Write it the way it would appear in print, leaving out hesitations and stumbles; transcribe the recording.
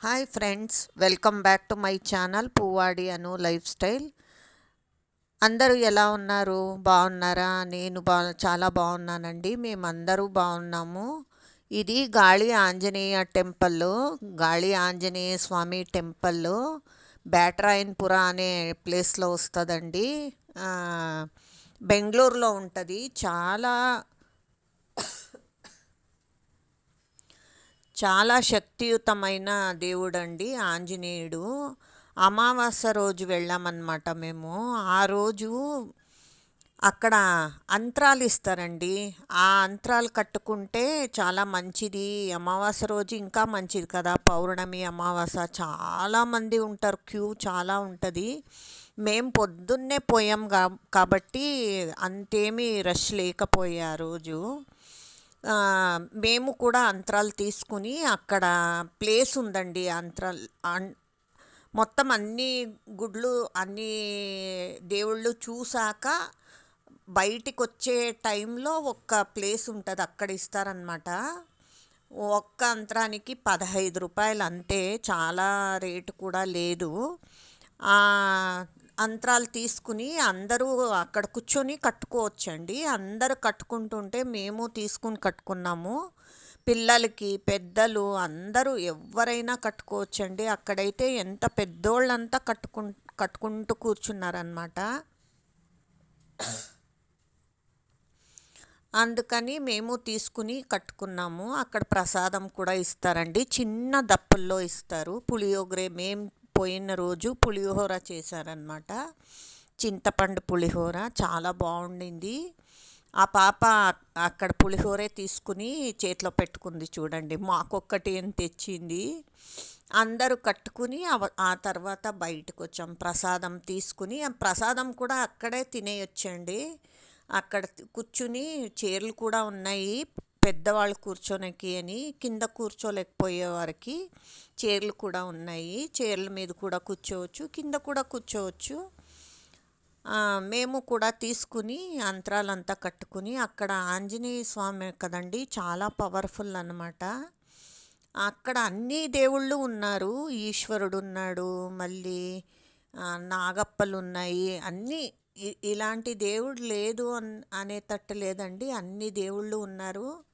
Hi friends, welcome back to my channel Puvvadi Anu life style. అందరూ ఎలా ఉన్నారు? బాగున్నారా? నేను చాలా బాగున్నానండి. మేమందరూ బాగున్నాము. ఇది గాళి ఆంజనేయ టెంపుల్, గాళి ఆంజనేయ స్వామి టెంపుల్ బ్యాటరాయన్పుర అనే ప్లేస్లో వస్తుందండి. బెంగళూరులో ఉంటుంది. చాలా శక్తియుతమైన దేవుడండి ఆంజనేయుడు. అమావాస్య రోజు వెళ్ళామన్నమాట మేము. ఆ రోజు అక్కడ అంత్రాలు ఇస్తారండి. ఆ అంత్రాలు కట్టుకుంటే చాలా మంచిది. అమావాస్య రోజు ఇంకా మంచిది కదా, పౌర్ణమి అమావాస్య చాలామంది ఉంటారు, క్యూ చాలా ఉంటుంది. మేము పొద్దున్నే పోయాం కాబట్టి అంతేమీ రష్ లేకపోయే ఆ రోజు. మేము కూడా అంతరాలు తీసుకుని అక్కడ ప్లేస్ ఉందండి. మొత్తం అన్ని గుడ్లు అన్ని దేవుళ్ళు చూసాక బయటికి వచ్చే టైంలో ఒక్క ప్లేస్ ఉంటుంది, అక్కడ ఇస్తారనమాట. ఒక్క అంతరానికి 15 రూపాయలు అంతే, చాలా రేటు కూడా లేదు. అంతరాలు తీసుకుని అందరూ అక్కడ కూర్చొని కట్టుకోవచ్చండి. అందరూ కట్టుకుంటుంటే మేము తీసుకుని కట్టుకున్నాము. పిల్లలకి పెద్దలు అందరూ ఎవరైనా కట్టుకోవచ్చండి. అక్కడైతే ఎంత పెద్దోళ్ళంతా కట్టుకుంటూ కూర్చున్నారనమాట. అందుకని మేము తీసుకుని కట్టుకున్నాము. అక్కడ ప్రసాదం కూడా ఇస్తారండి, చిన్న దప్పుల్లో ఇస్తారు. పులిహోర మేము పోయిన రోజు పులిహోర చేశారనమాట, చింతపండు పులిహోర చాలా బాగుండింది. ఆ పాప అక్కడ పులిహోరే తీసుకుని చేతిలో పెట్టుకుంది చూడండి, మాకొక్కటి ఏం తెచ్చింది. అందరూ కట్టుకుని ఆ తర్వాత బయటకు వచ్చాం ప్రసాదం తీసుకుని. ఆ ప్రసాదం కూడా అక్కడే తినేయొచ్చండి. అక్కడ కూర్చుని చైర్లు కూడా ఉన్నాయి, పెద్దవాళ్ళు కూర్చోనికి అని. కింద కూర్చోలేకపోయే వారికి చైర్లు కూడా ఉన్నాయి. చైర్ల మీద కూడా కూర్చోవచ్చు, కింద కూడా కూర్చోవచ్చు. మేము కూడా తీసుకుని అంతరాలంతా కట్టుకుని అక్కడ ఆంజనేయ స్వామి కదండి, చాలా పవర్ఫుల్ అన్నమాట. అక్కడ అన్ని దేవుళ్ళు ఉన్నారు. ఈశ్వరుడు ఉన్నాడు, మళ్ళీ నాగప్పలు ఉన్నాయి, అన్నీ. ఇలాంటి దేవుడు లేదు అనేటట్టు లేదండి, అన్ని దేవుళ్ళు ఉన్నారు.